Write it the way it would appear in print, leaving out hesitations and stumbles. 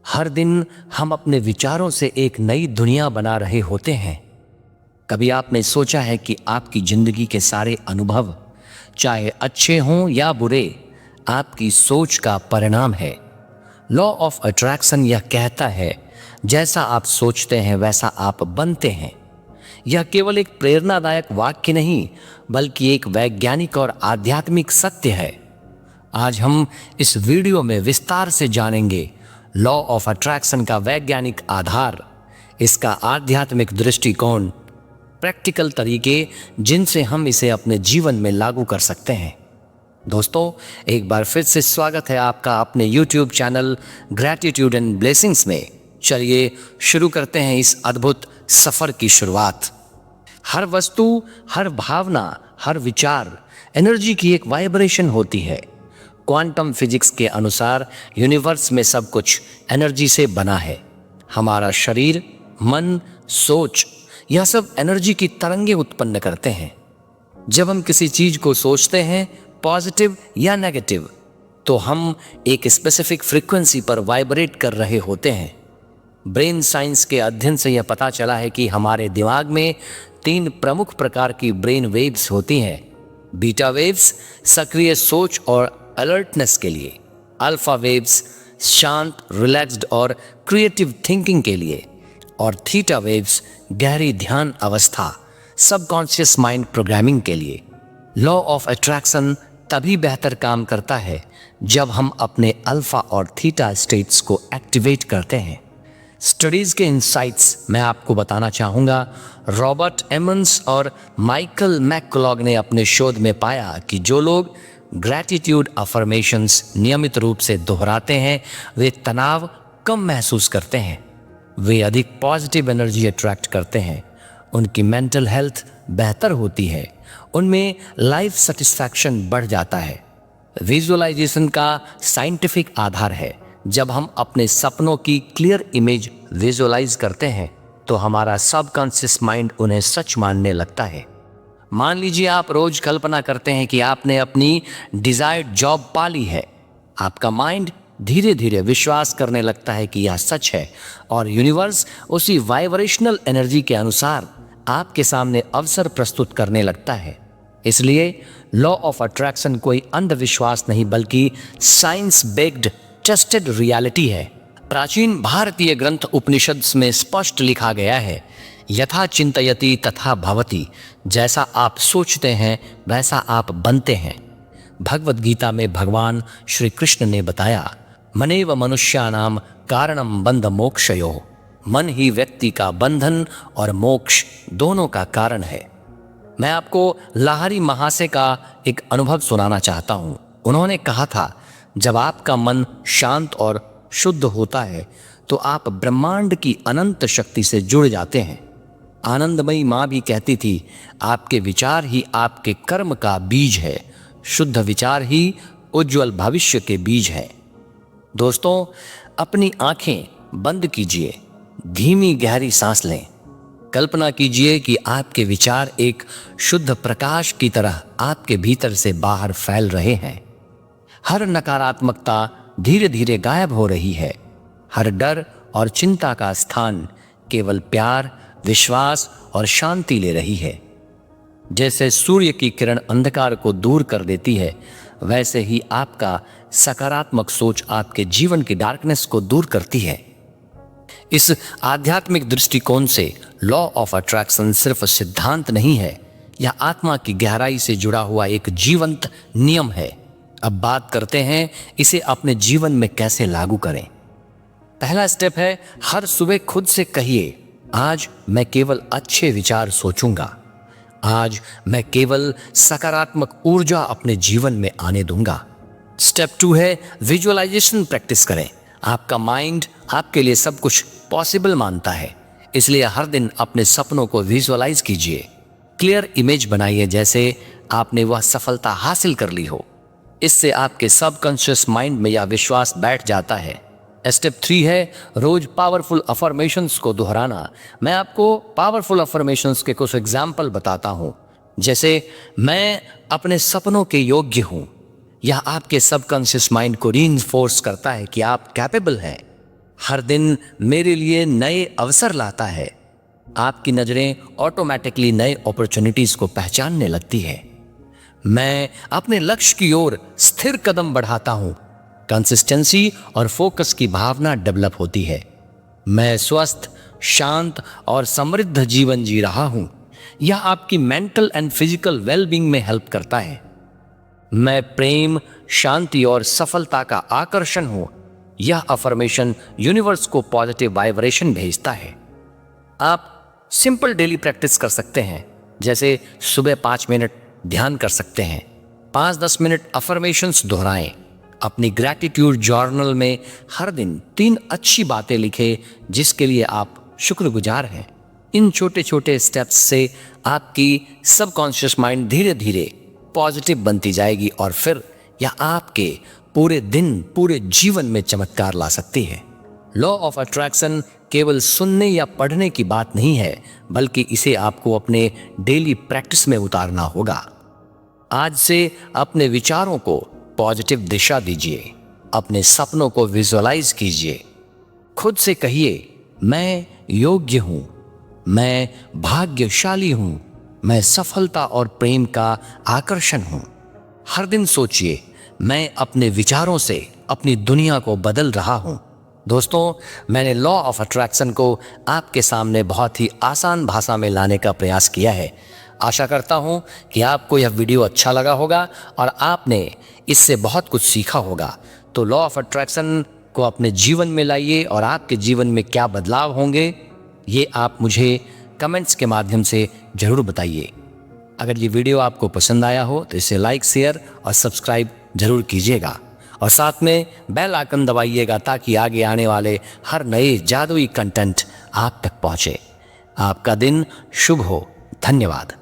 हर दिन हम अपने विचारों से एक नई दुनिया बना रहे होते हैं। कभी आपने सोचा है कि आपकी जिंदगी के सारे अनुभव, चाहे अच्छे हों या बुरे, आपकी सोच का परिणाम है। लॉ ऑफ अट्रैक्शन यह कहता है, जैसा आप सोचते हैं वैसा आप बनते हैं। यह केवल एक प्रेरणादायक वाक्य नहीं, बल्कि एक वैज्ञानिक और आध्यात्मिक सत्य है। आज हम इस वीडियो में विस्तार से जानेंगे लॉ ऑफ अट्रैक्शन का वैज्ञानिक आधार, इसका आध्यात्मिक दृष्टिकोण, प्रैक्टिकल तरीके जिनसे हम इसे अपने जीवन में लागू कर सकते हैं। दोस्तों, एक बार फिर से स्वागत है आपका अपने YouTube channel gratitude and blessings में। चलिए शुरू करते हैं इस अद्भुत सफर की शुरुआत। हर वस्तु, हर भावना, हर विचार एनर्जी की एक वाइब्रेशन होती है। क्वांटम फिजिक्स के अनुसार यूनिवर्स में सब कुछ एनर्जी से बना है। हमारा शरीर, मन, सोच, यह सब एनर्जी की तरंगें उत्पन्न करते हैं। जब हम किसी चीज को सोचते हैं, पॉजिटिव या नेगेटिव, तो हम एक स्पेसिफिक फ्रीक्वेंसी पर वाइब्रेट कर रहे होते हैं। ब्रेन साइंस के अध्ययन से यह पता चला है कि हमारे दिमाग में 3 प्रमुख प्रकार की ब्रेन वेव्स होती हैं। बीटा वेव्स सक्रिय सोच और अलर्टनेस के लिए, अल्फा वेव्स शांत, रिलैक्स्ड और क्रिएटिव थिंकिंग के लिए, और थीटा वेव्स गहरी ध्यान अवस्था, सबकॉन्शियस माइंड प्रोग्रामिंग के लिए। लॉ ऑफ अट्रैक्शन तभी बेहतर काम करता है जब हम अपने अल्फा और थीटा स्टेट्स को एक्टिवेट करते हैं। स्टडीज के इनसाइट्स मैं आपको बताना चाहूँगा। रॉबर्ट एमंस और माइकल मैककुलॉग ने अपने शोध में पाया कि जो लोग ग्रैटिट्यूड अफर्मेशंस नियमित रूप से दोहराते हैं, वे तनाव कम महसूस करते हैं, वे अधिक पॉजिटिव एनर्जी अट्रैक्ट करते हैं, उनकी मेंटल हेल्थ बेहतर होती है, उनमें लाइफ सेटिस्फैक्शन बढ़ जाता है। विजुअलाइजेशन का साइंटिफिक आधार है। जब हम अपने सपनों की क्लियर इमेज विजुअलाइज करते हैं, तो हमारा सबकॉन्शियस माइंड उन्हें सच मानने लगता है। मान लीजिए आप रोज कल्पना करते हैं कि आपने अपनी डिजायर्ड जॉब पा ली है। आपका माइंड धीरे धीरे विश्वास करने लगता है कि यह सच है, और यूनिवर्स उसी वाइब्रेशनल एनर्जी के अनुसार आपके सामने अवसर प्रस्तुत करने लगता है। इसलिए लॉ ऑफ अट्रैक्शन कोई अंधविश्वास नहीं, बल्कि साइंस बेस्ड टेस्टेड रियलिटी है। प्राचीन भारतीय ग्रंथ उपनिषद में स्पष्ट लिखा गया है, यथा चिंतयति तथा भवति। जैसा आप सोचते हैं वैसा आप बनते हैं। भगवद गीता में भगवान श्री कृष्ण ने बताया, मनेव मनुष्यानाम कारणम बंध मोक्षयोः। मन ही व्यक्ति का बंधन और मोक्ष दोनों का कारण है। मैं आपको लाहिरी महाशय का एक अनुभव सुनाना चाहता हूँ। उन्होंने कहा था, जब आपका मन शांत और शुद्ध होता है तो आप ब्रह्मांड की अनंत शक्ति से जुड़ जाते हैं। आनंदमयी माँ भी कहती थी, आपके विचार ही आपके कर्म का बीज है, शुद्ध विचार ही उज्जवल भविष्य के बीज है। दोस्तों, अपनी आंखें बंद कीजिए, धीमी गहरी सांस लें। कल्पना कीजिए कि आपके विचार एक शुद्ध प्रकाश की तरह आपके भीतर से बाहर फैल रहे हैं। हर नकारात्मकता धीरे धीरे गायब हो रही है। हर डर और चिंता का स्थान केवल प्यार, विश्वास और शांति ले रही है। जैसे सूर्य की किरण अंधकार को दूर कर देती है, वैसे ही आपका सकारात्मक सोच आपके जीवन की डार्कनेस को दूर करती है। इस आध्यात्मिक दृष्टिकोण से लॉ ऑफ अट्रैक्शन सिर्फ सिद्धांत नहीं है, यह आत्मा की गहराई से जुड़ा हुआ एक जीवंत नियम है। अब बात करते हैं इसे अपने जीवन में कैसे लागू करें। पहला स्टेप है, हर सुबह खुद से कहिए, आज मैं केवल अच्छे विचार सोचूंगा, आज मैं केवल सकारात्मक ऊर्जा अपने जीवन में आने दूंगा। स्टेप 2 है, विजुअलाइजेशन प्रैक्टिस करें। आपका माइंड आपके लिए सब कुछ पॉसिबल मानता है, इसलिए हर दिन अपने सपनों को विजुअलाइज कीजिए। क्लियर इमेज बनाइए जैसे आपने वह सफलता हासिल कर ली हो। इससे आपके सबकॉन्शियस माइंड में यह विश्वास बैठ जाता है। स्टेप 3 है, रोज पावरफुल अफर्मेशंस को दोहराना। मैं आपको पावरफुल अफर्मेशंस के कुछ एग्जाम्पल बताता हूं, जैसे मैं अपने सपनों के योग्य हूं। यह आपके सबकॉन्शियस माइंड को रीइंफोर्स करता है कि आप कैपेबल हैं। हर दिन मेरे लिए नए अवसर लाता है। आपकी नजरें ऑटोमेटिकली नए अपॉर्चुनिटीज को पहचानने लगती है। मैं अपने लक्ष्य की ओर स्थिर कदम बढ़ाता हूं। कंसिस्टेंसी और फोकस की भावना डेवलप होती है। मैं स्वस्थ, शांत और समृद्ध जीवन जी रहा हूं। यह आपकी मेंटल एंड फिजिकल वेलबींग में हेल्प करता है। मैं प्रेम, शांति और सफलता का आकर्षण हूं। यह अफर्मेशन यूनिवर्स को पॉजिटिव वाइब्रेशन भेजता है। आप सिंपल डेली प्रैक्टिस कर सकते हैं, जैसे सुबह 5 मिनट ध्यान कर सकते हैं, 5-10 मिनट अफर्मेशंस दोहराएं। अपनी ग्रैटिट्यूड जर्नल में हर दिन 3 अच्छी बातें लिखें जिसके लिए आप शुक्रगुजार हैं। इन छोटे छोटे स्टेप्स से आपकी सबकॉन्शियस माइंड धीरे धीरे पॉजिटिव बनती जाएगी और फिर यह आपके पूरे दिन, पूरे जीवन में चमत्कार ला सकती है। लॉ ऑफ अट्रैक्शन केवल सुनने या पढ़ने की बात नहीं है, बल्कि इसे आपको अपने डेली प्रैक्टिस में उतारना होगा। आज से अपने विचारों को पॉजिटिव दिशा दीजिए। अपने सपनों को विजुअलाइज कीजिए। खुद से कहिए, मैं योग्य हूं, मैं भाग्यशाली हूं, मैं सफलता और प्रेम का आकर्षण हूं। हर दिन सोचिए, मैं अपने विचारों से अपनी दुनिया को बदल रहा हूं। दोस्तों, मैंने लॉ ऑफ अट्रैक्शन को आपके सामने बहुत ही आसान भाषा में लाने का प्रयास किया है। आशा करता हूं कि आपको यह वीडियो अच्छा लगा होगा और आपने इससे बहुत कुछ सीखा होगा। तो लॉ ऑफ अट्रैक्शन को अपने जीवन में लाइए और आपके जीवन में क्या बदलाव होंगे, ये आप मुझे कमेंट्स के माध्यम से ज़रूर बताइए। अगर ये वीडियो आपको पसंद आया हो तो इसे लाइक, शेयर और सब्सक्राइब जरूर कीजिएगा और साथ में बेल आइकन दबाइएगा ताकि आगे आने वाले हर नए जादुई कंटेंट आप तक पहुंचे। आपका दिन शुभ हो। धन्यवाद।